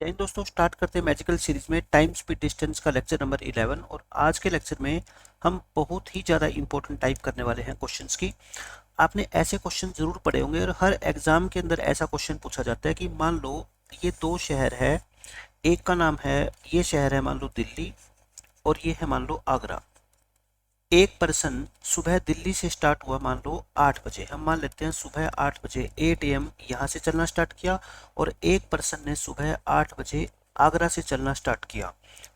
जय हिंद दोस्तों, स्टार्ट करते हैं मैजिकल सीरीज में टाइम स्पीड डिस्टेंस का लेक्चर नंबर 11। और आज के लेक्चर में हम बहुत ही ज़्यादा इंपॉर्टेंट टाइप करने वाले हैं क्वेश्चंस की। आपने ऐसे क्वेश्चन जरूर पढ़े होंगे और हर एग्जाम के अंदर ऐसा क्वेश्चन पूछा जाता है कि मान लो ये दो शहर है, एक का नाम है, ये शहर है मान लो दिल्ली और ये है मान लो आगरा। एक पर्सन सुबह दिल्ली से स्टार्ट हुआ मान लो 8 बजे, हम मान लेते हैं सुबह 8 बजे 8 AM यहाँ से चलना स्टार्ट किया। और एक पर्सन ने सुबह 8 बजे आगरा से चलना स्टार्ट किया।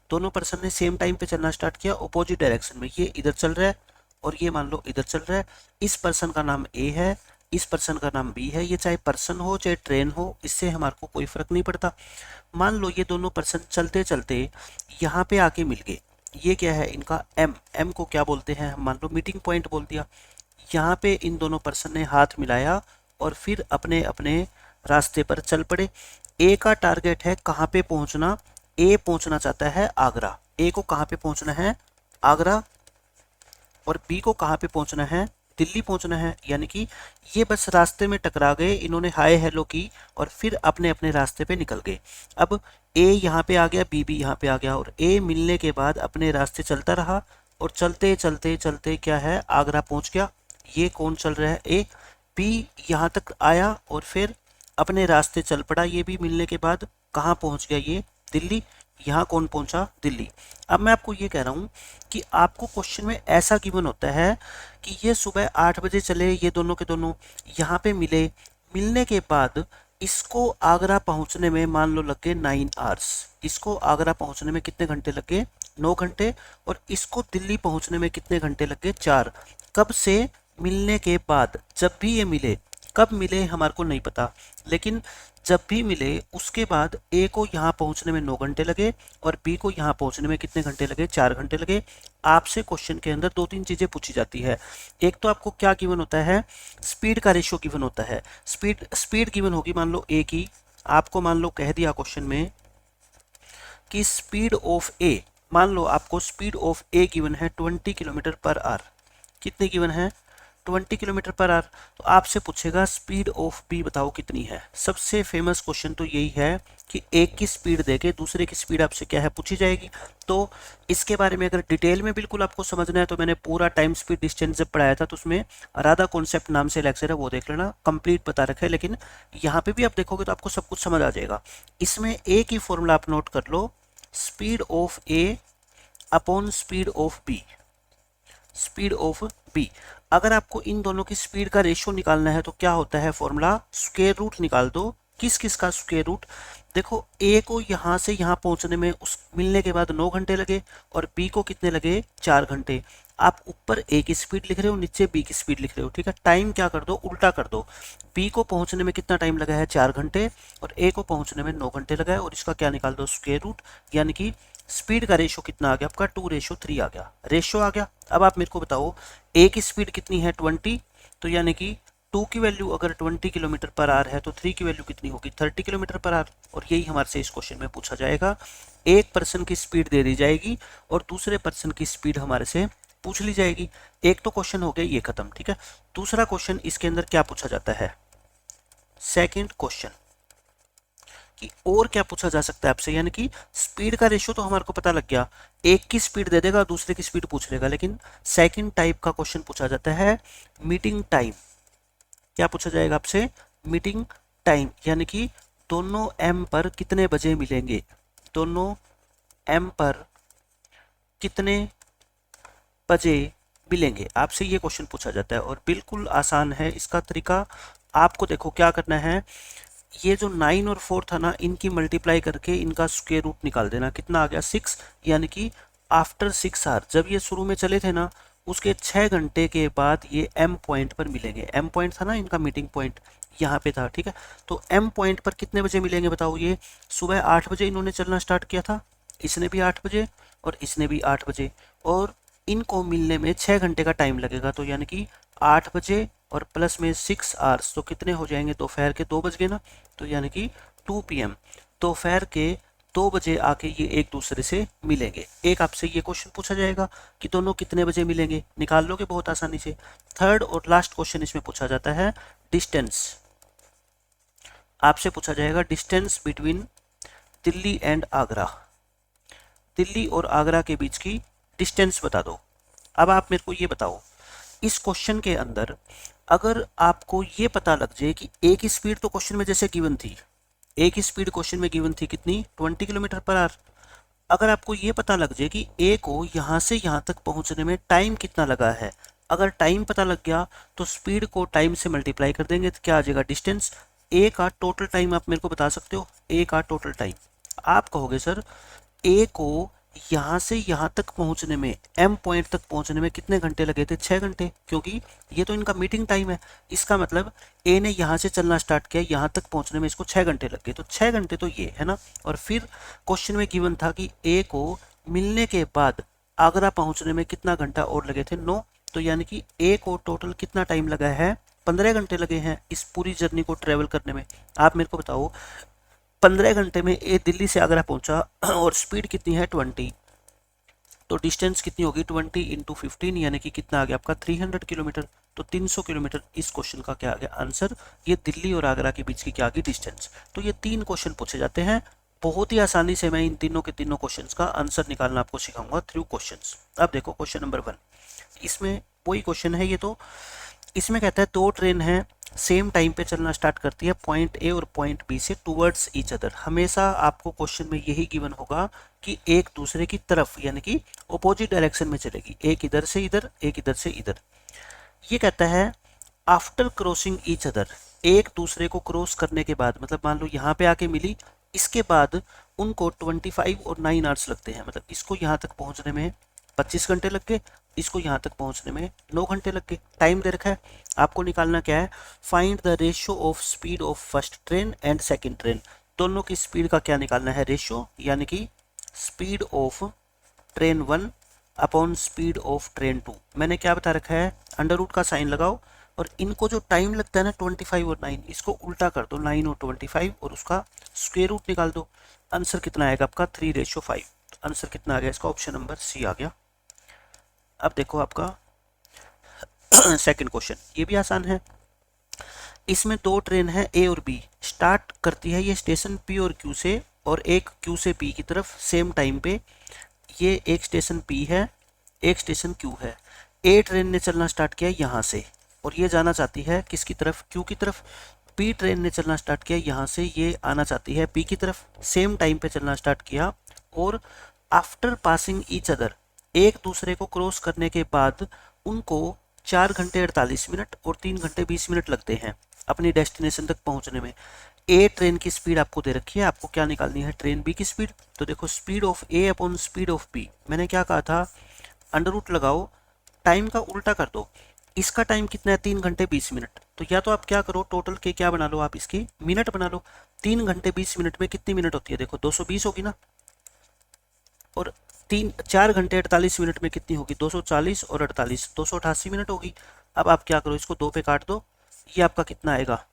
दोनों पर्सन ने सेम टाइम पे चलना स्टार्ट किया अपोजिट डायरेक्शन में। ये इधर चल रहा है और ये मान लो इधर चल रहा है। इस पर्सन का नाम ए है, इस पर्सन का नाम बी है। ये चाहे पर्सन हो चाहे ट्रेन हो, इससे हमारे को कोई फर्क नहीं पड़ता। मान लो ये दोनों पर्सन चलते चलते यहाँ पे आके मिल गए। ये क्या है इनका एम, एम को क्या बोलते हैं, मान लो मीटिंग पॉइंट बोल दिया। यहाँ पे इन दोनों पर्सन ने हाथ मिलाया और फिर अपने अपने रास्ते पर चल पड़े। ए का टारगेट है कहाँ पे पहुंचना, ए पहुंचना चाहता है आगरा। ए को कहाँ पे पहुंचना है, आगरा। और बी को कहाँ पे पहुंचना है, दिल्ली पहुंचना है। यानी कि ये बस रास्ते में टकरा गए, इन्होंने हाय हेलो की और फिर अपने अपने रास्ते पे निकल गए। अब ए यहाँ पे आ गया, बी भी यहाँ पे आ गया और ए मिलने के बाद अपने रास्ते चलता रहा और चलते चलते चलते क्या है आगरा पहुंच गया। ये कौन चल रहा है, ए। बी यहाँ तक आया और फिर अपने रास्ते चल पड़ा। ये भी मिलने के बाद कहाँ पहुंच गया, ये दिल्ली। यहाँ कौन पहुंचा, दिल्ली। अब मैं आपको ये कह रहा हूँ कि आपको क्वेश्चन में ऐसा गिवन होता है कि ये सुबह 8 बजे चले, ये दोनों के दोनों यहाँ पे मिले। मिलने के बाद इसको आगरा पहुंचने में मान लो लग गए 9 आवर्स। इसको आगरा पहुंचने में कितने घंटे लग गए, 9 घंटे। और इसको दिल्ली पहुंचने में कितने घंटे लग गए, 4। कब से, मिलने के बाद। जब भी ये मिले, कब मिले हमारे को नहीं पता, लेकिन जब भी मिले उसके बाद ए को यहाँ पहुंचने में 9 घंटे लगे और बी को यहाँ पहुंचने में कितने घंटे लगे, 4 घंटे लगे। आपसे क्वेश्चन के अंदर दो तीन चीजें पूछी जाती है। एक तो आपको क्या गिवन होता है, स्पीड का रेशियो गिवन होता है। स्पीड स्पीड गिवन होगी मान लो ए की। आपको मान लो कह दिया क्वेश्चन में कि स्पीड ऑफ ए, मान लो आपको स्पीड ऑफ ए गिवन है 20 किलोमीटर पर आवर। कितने गिवन है, 20 किलोमीटर पर आवर। तो आपसे पूछेगा स्पीड ऑफ बी बताओ कितनी है। सबसे फेमस क्वेश्चन तो यही है कि एक की स्पीड देके दूसरे की स्पीड आपसे क्या है पूछी जाएगी। तो इसके बारे में अगर डिटेल में बिल्कुल आपको समझना है तो मैंने पूरा टाइम स्पीड डिस्टेंस जब पढ़ाया था तो उसमें राधा कॉन्सेप्ट नाम से लेक्चर है, वो देख लेना, कंप्लीट बता रखा है। लेकिन यहाँ पे भी आप देखोगे तो आपको सब कुछ समझ आ जाएगा। इसमें ए की फॉर्मूला आप नोट कर लो, speed of A upon speed of B. Speed of B, अगर आपको इन दोनों की स्पीड का रेशियो निकालना है तो क्या होता है फॉर्मूला, स्क्वायर रूट निकाल दो। किस किस का स्क्वायर रूट, देखो ए को यहाँ से यहाँ पहुंचने में उस मिलने के बाद 9 घंटे लगे और बी को कितने लगे, 4 घंटे। आप ऊपर ए की स्पीड लिख रहे हो, नीचे बी की स्पीड लिख रहे हो, ठीक है। टाइम क्या कर दो, उल्टा कर दो। बी को पहुंचने में कितना टाइम लगा है, 4 घंटे, और ए को पहुंचने में 9 घंटे लगा है। और इसका क्या निकाल दो, स्क्वायर रूट। यानी कि स्पीड का रेशियो कितना आ गया आपका, 2:3 आ गया, रेशियो आ गया। अब आप मेरे को बताओ ए की स्पीड कितनी है, 20। तो यानी कि 2 की वैल्यू अगर 20 किलोमीटर पर आवर है तो 3 की वैल्यू कितनी होगी, 30 किलोमीटर पर आवर। और यही हमारे से इस क्वेश्चन में पूछा जाएगा। एक पर्सन की स्पीड दे दी जाएगी और दूसरे पर्सन की स्पीड हमारे से पूछ ली जाएगी। एक तो क्वेश्चन हो गया ये खत्म, ठीक है। दूसरा क्वेश्चन इसके अंदर क्या पूछा जाता है, सेकंड क्वेश्चन कि और क्या पूछा जा सकता है आपसे। यानी कि स्पीड का रेशियो तो हमारे को पता लग गया, एक की स्पीड दे देगा दूसरे की स्पीड पूछ लेगा। लेकिन सेकंड टाइप का क्वेश्चन पूछा जाता है मीटिंग टाइम। क्या पूछा जाएगा आपसे, मीटिंग टाइम। यानी कि दोनों एम पर कितने बजे मिलेंगे, दोनों एम पर कितने बजे मिलेंगे, आपसे ये क्वेश्चन पूछा जाता है। और बिल्कुल आसान है इसका तरीका। आपको देखो क्या करना है, ये जो 9 और 4 था ना, इनकी मल्टीप्लाई करके इनका स्क्वायर रूट निकाल देना। कितना आ गया, 6। यानी कि आफ्टर 6 आवर, जब ये शुरू में चले थे ना उसके 6 घंटे के बाद ये एम पॉइंट पर मिलेंगे। एम पॉइंट था ना इनका मीटिंग पॉइंट, यहाँ पे था, ठीक है। तो एम पॉइंट पर कितने बजे मिलेंगे बताओ। ये सुबह 8 बजे इन्होंने चलना स्टार्ट किया था, इसने भी 8 बजे और इसने भी 8 बजे। और इनको मिलने में 6 घंटे का टाइम लगेगा। तो यानी कि 8 बजे और प्लस में 6 आवर्स, तो कितने हो जाएंगे, दोपहर के 2 बज गए ना। तो यानी कि 2 PM, दोपहर के 2 बजे आके ये एक दूसरे से मिलेंगे। एक आपसे ये क्वेश्चन पूछा जाएगा कि दोनों कितने बजे मिलेंगे, निकाल लोगे बहुत आसानी से। थर्ड और लास्ट क्वेश्चन इसमें पूछा जाता है डिस्टेंस। आपसे पूछा जाएगा distance between Delhi and Agra, Delhi और आगरा के बीच की डिस्टेंस बता दो। अब आप मेरे को ये बताओ, इस क्वेश्चन के अंदर अगर आपको ये पता लग जाए कि ए की स्पीड तो क्वेश्चन में जैसे गिवन थी, ए की स्पीड क्वेश्चन में गिवन थी कितनी, 20 किलोमीटर पर आवर। अगर आपको ये पता लग जाए कि ए को यहाँ से यहाँ तक पहुँचने में टाइम कितना लगा है, अगर टाइम पता लग गया तो स्पीड को टाइम से मल्टीप्लाई कर देंगे तो क्या आ जाएगा, डिस्टेंस। ए का टोटल टाइम आप मेरे को बता सकते हो, ए का टोटल टाइम। आप कहोगे सर ए को यहाँ से यहाँ तक पहुँचने में, एम पॉइंट तक पहुँचने में कितने घंटे लगे थे, 6 घंटे, क्योंकि ये तो इनका मीटिंग टाइम है। इसका मतलब ए ने यहाँ से चलना स्टार्ट किया, यहाँ तक पहुँचने में इसको 6 घंटे लग गए, तो 6 घंटे तो ये है ना। और फिर क्वेश्चन में गिवन था कि ए को मिलने के बाद आगरा पहुँचने में कितना घंटा और लगे थे, 9। तो यानी कि ए को टोटल कितना टाइम लगा है, 15 घंटे लगे हैं इस पूरी जर्नी को ट्रेवल करने में। आप मेरे को बताओ 15 घंटे में ए दिल्ली से आगरा पहुंचा और स्पीड कितनी है 20, तो डिस्टेंस कितनी होगी 20 इंटू 15, यानी कि कितना आ गया आपका 300 किलोमीटर। तो 300 किलोमीटर इस क्वेश्चन का क्या आ गया आंसर, ये दिल्ली और आगरा के बीच की क्या आ गई, डिस्टेंस। तो ये 3 क्वेश्चन पूछे जाते हैं, बहुत ही आसानी से मैं इन तीनों के तीनों क्वेश्चंस का आंसर निकालना आपको सिखाऊंगा थ्रू क्वेश्चंस। अब देखो क्वेश्चन नंबर 1, इसमें वही क्वेश्चन है ये तो। इसमें कहता है 2 ट्रेन है, सेम टाइम पे चलना स्टार्ट करती है पॉइंट ए और पॉइंट बी से टूवर्ड्स ईच अदर। हमेशा आपको क्वेश्चन में यही गिवन होगा कि एक दूसरे की तरफ, यानी कि अपोजिट डायरेक्शन में चलेगी, एक इधर से इधर, एक इधर से इधर। ये कहता है आफ्टर क्रॉसिंग ईच अदर, एक दूसरे को क्रॉस करने के बाद, मतलब मान लो यहाँ पे आके मिली, इसके बाद उनको 25 और 9 आवर्स लगते हैं। मतलब इसको यहाँ तक पहुँचने में 25 घंटे लग गए, इसको यहाँ तक पहुँचने में 9 घंटे लग गए। टाइम दे रखा है, आपको निकालना क्या है, find the ratio of speed of first train and second train. दोनों की स्पीड का क्या निकालना है, रेशियो, यानी कि speed of train 1 upon speed of train 2। मैंने क्या बता रखा है, अंडर रूट का साइन लगाओ और इनको जो टाइम लगता है ना 25 और 9, इसको उल्टा कर दो, 9 और 25, और उसका स्क्वायर रूट निकाल दो। आंसर कितना आएगा आपका 3:5। आंसर कितना आ गया इसका, ऑप्शन नंबर सी आ गया। अब देखो आपका सेकंड क्वेश्चन, ये भी आसान है। इसमें 2 ट्रेन है ए और बी, स्टार्ट करती है ये स्टेशन पी और क्यू से, और एक क्यू से पी की तरफ सेम टाइम पे। ये एक स्टेशन पी है, एक स्टेशन क्यू है। ए ट्रेन ने चलना स्टार्ट किया यहाँ से, और ये जाना चाहती है किसकी तरफ, क्यू की तरफ। पी ट्रेन ने चलना स्टार्ट किया यहाँ से, ये आना चाहती है पी की तरफ। सेम टाइम पे चलना स्टार्ट किया, और आफ्टर पासिंग ईच अदर, एक दूसरे को क्रॉस करने के बाद उनको 4 घंटे 48 मिनट और 3 घंटे 20 मिनट लगते हैं अपनी डेस्टिनेशन तक पहुंचने में। ए ट्रेन की स्पीड आपको दे रखी है, आपको क्या निकालनी है, ट्रेन बी की स्पीड। तो देखो speed of A upon speed of B, मैंने क्या कहा था, अंडर रूट लगाओ, टाइम का उल्टा कर दो। इसका टाइम कितना है 3 घंटे 20 मिनट, तो या तो आप क्या करो, टोटल के क्या बना लो, आप इसकी मिनट बना लो। 3 घंटे 20 मिनट में कितनी मिनट होती है, देखो 220 होगी ना, और 4 घंटे 48 मिनट में कितनी होगी, 240 और 48, 288 मिनट होगी। अब आप क्या करो, इसको 2 पे काट दो, ये आपका कितना आएगा,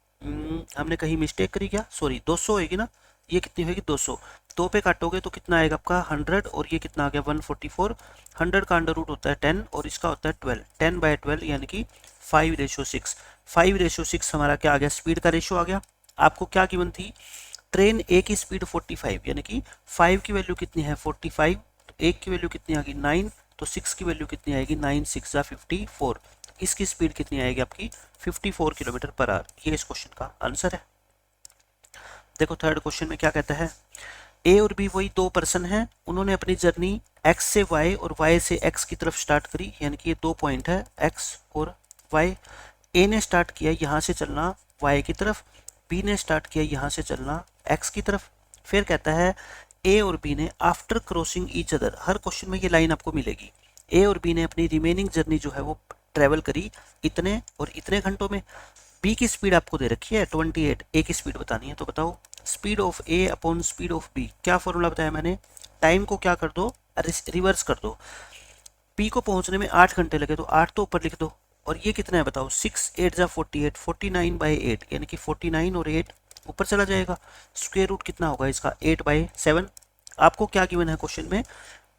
हमने कहीं मिस्टेक करी क्या, सॉरी 200 होगी ना, ये कितनी होगी 200, 2 पे काटोगे तो कितना आएगा आपका 100, और ये कितना आ गया 144। 100 का अंडर रूट होता है 10 और इसका होता है 12, 10/12 यानी कि 5:6। 5:6 हमारा क्या आ गया, स्पीड का रेशियो आ गया। आपको क्या गिवन थी, ट्रेन ए की स्पीड 45, यानी कि 5 की वैल्यू कितनी है 45, तो 1 की वैल्यू कितनी आ गई 9, तो 6 की वैल्यू कितनी आएगी 9 6 54। इसकी स्पीड कितनी आएगी आपकी 54 किलोमीटर पर आवर। ये इस क्वेश्चन का आंसर है। देखो थर्ड क्वेश्चन में क्या कहता है, ए और बी वही 2 पर्सन हैं, उन्होंने अपनी जर्नी एक्स से वाई और वाई से एक्स की तरफ स्टार्ट करी, यानी कि ये 2 पॉइंट है एक्स और वाई। ए ने स्टार्ट किया यहाँ से चलना वाई की तरफ, बी ने स्टार्ट किया यहाँ से चलना एक्स की तरफ। फिर कहता है ए और बी ने आफ्टर क्रॉसिंग ईच अदर, हर क्वेश्चन में ये लाइन आपको मिलेगी, ए और बी ने अपनी रिमेनिंग जर्नी जो है वो ट्रेवल करी इतने और इतने घंटों में। बी की स्पीड आपको दे रखी है 28, ए की स्पीड बतानी है, तो बताओ speed of A upon speed of B. क्या फॉर्मूला बताया मैंने, टाइम को क्या कर दो, रिवर्स कर दो। पी को पहुंचने में 8 घंटे लगे, तो 8 तो ऊपर लिख दो, और ये कितना है बताओ 6 8 जा 48, 49/8, यानी कि 49 और 8 ऊपर चला जाएगा। स्क्वायर रूट कितना होगा इसका 8/7। आपको क्या गिवन है क्वेश्चन में,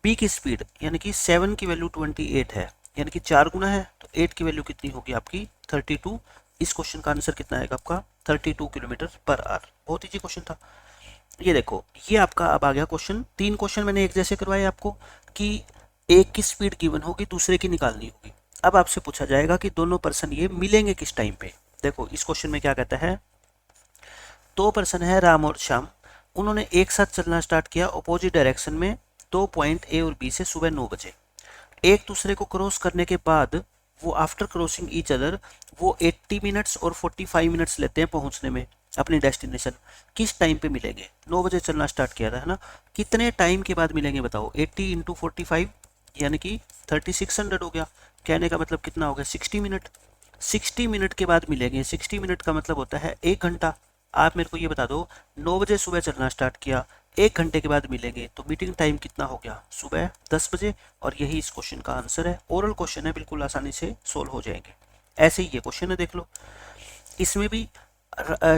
बी की स्पीड, यानी कि 7 की वैल्यू 28 है, यानी कि 4 गुना है, तो 8 की वैल्यू कितनी होगी आपकी 32। इस क्वेश्चन का आंसर कितना आएगा आपका 32 किलोमीटर पर आवर। बहुत ईजी क्वेश्चन था। ये देखो, ये आपका अब आ गया क्वेश्चन। 3 क्वेश्चन मैंने एक जैसे करवाए आपको कि एक की स्पीड गिवन होगी, दूसरे की निकालनी होगी। अब आपसे पूछा जाएगा कि दोनों पर्सन ये मिलेंगे किस टाइम पे। देखो इस क्वेश्चन में क्या कहता है, 2 पर्सन है राम और श्याम, उन्होंने एक साथ चलना स्टार्ट किया अपोजिट डायरेक्शन में 2 पॉइंट ए और बी से सुबह 9 बजे। एक दूसरे को क्रॉस करने के बाद वो आफ्टर क्रॉसिंग ईच अदर वो 80 मिनट्स और 45 मिनट्स लेते हैं पहुंचने में अपनी डेस्टिनेशन। किस टाइम पे मिलेंगे? 9 बजे चलना स्टार्ट किया था, है ना? कितने टाइम के बाद मिलेंगे बताओ? 80 इंटू 45 यानी कि 3600 हो गया। कहने का मतलब कितना हो गया? 60 मिनट। 60 मिनट के बाद मिलेंगे। 60 मिनट का मतलब होता है 1 घंटा। आप मेरे को ये बता दो, 9 बजे सुबह चलना स्टार्ट किया, 1 घंटे के बाद मिलेंगे, तो मीटिंग टाइम कितना हो गया? सुबह 10 बजे। और यही इस क्वेश्चन का आंसर है। ओरल क्वेश्चन है, बिल्कुल आसानी से सोल्व हो जाएंगे। ऐसे ही ये क्वेश्चन है, देख लो। इसमें भी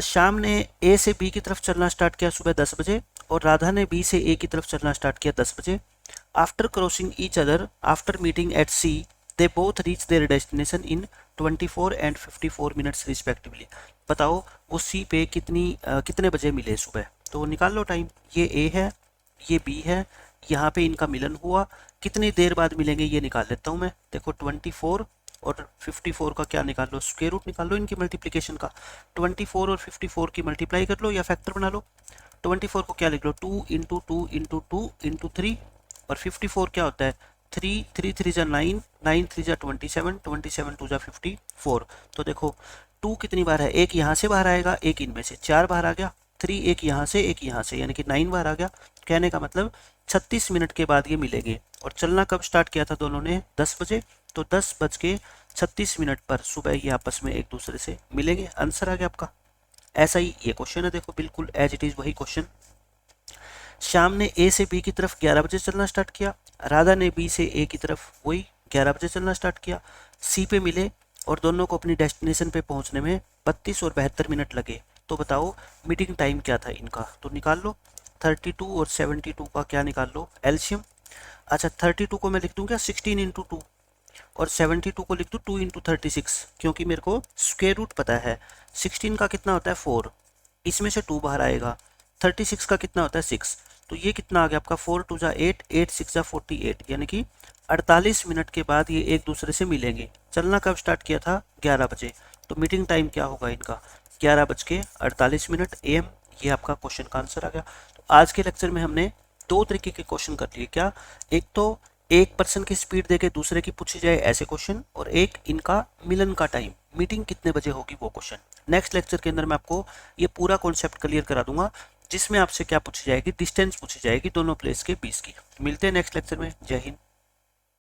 शाम ने ए से बी की तरफ चलना स्टार्ट किया सुबह 10 बजे और राधा ने बी से ए की तरफ चलना स्टार्ट किया 10 बजे। After crossing each other after meeting at C they both reach their destination in 24 and 54 minutes respectively. बताओ वो सी पे कितने बजे मिले सुबह? तो निकाल लो टाइम। ये ए है, ये बी है, यहाँ पे इनका मिलन हुआ, कितनी देर बाद मिलेंगे ये निकाल लेता हूँ मैं। देखो 24 और 54 का क्या निकाल लो? स्क्वायर रूट निकाल लो इनकी मल्टीप्लिकेशन का। 24 और 54 की मल्टीप्लाई कर लो या फैक्टर बना लो। 24 को क्या लिख लो? 2 इंटू 2 इंटू 2 इंटू 3। और 54 क्या होता है? 3 3 3 जा 9, 9 3 जा 27, 27 2 जा 54। तो देखो 2 कितनी बार है? एक यहाँ से बाहर आएगा, एक इनमें से 4 बाहर आ गया। 3 एक यहाँ से, एक यहाँ से, यानी कि 9 बार आ गया। कहने का मतलब 36 मिनट के बाद ये मिलेंगे। और चलना कब स्टार्ट किया था दोनों ने? 10 बजे। तो 10 बज के 36 मिनट पर सुबह ये आपस में एक दूसरे से मिलेंगे। आंसर आ गया आपका। ऐसा ही ये क्वेश्चन है, देखो बिल्कुल एज इट इज वही क्वेश्चन। शाम ने ए से बी की तरफ 11 बजे चलना स्टार्ट किया, राधा ने बी से ए की तरफ वही 11 बजे चलना स्टार्ट किया। सी पे मिले और दोनों को अपनी डेस्टिनेशन पे पहुंचने में 32 और 72 मिनट लगे। तो बताओ मीटिंग टाइम क्या था इनका? तो निकाल लो। 32 और 72 का क्या निकाल लो? एलसीएम। अच्छा 32 को मैं लिख दूँ क्या 16 इंटू 2 और 72 को लिख दूँ 2 इंटू 36, क्योंकि मेरे को स्क्वायर रूट पता है। 16 का कितना होता है? 4, इसमें से 2 बाहर आएगा। 36 का कितना होता है? 6। तो ये कितना आ गया आपका? 4 2 जा 8, 8 6 जा 48, यानी कि 48 मिनट के बाद ये एक दूसरे से मिलेंगे। चलना कब स्टार्ट किया था? 11 बजे। तो मीटिंग टाइम क्या होगा इनका? 11 बज के 48 मिनट AM। ये आपका क्वेश्चन का आंसर आ गया। तो आज के लेक्चर में हमने 2 तरीके के क्वेश्चन कर लिए। क्या? एक तो एक पर्सन की स्पीड देके दूसरे की पूछी जाए ऐसे क्वेश्चन, और एक इनका मिलन का टाइम, मीटिंग कितने बजे होगी वो क्वेश्चन। नेक्स्ट लेक्चर के अंदर मैं आपको ये पूरा कॉन्सेप्ट क्लियर करा दूंगा, जिसमें आपसे क्या पूछी जाएगी? डिस्टेंस पूछी जाएगी दोनों प्लेस के बीच की। मिलते हैं नेक्स्ट लेक्चर में। जय हिंद।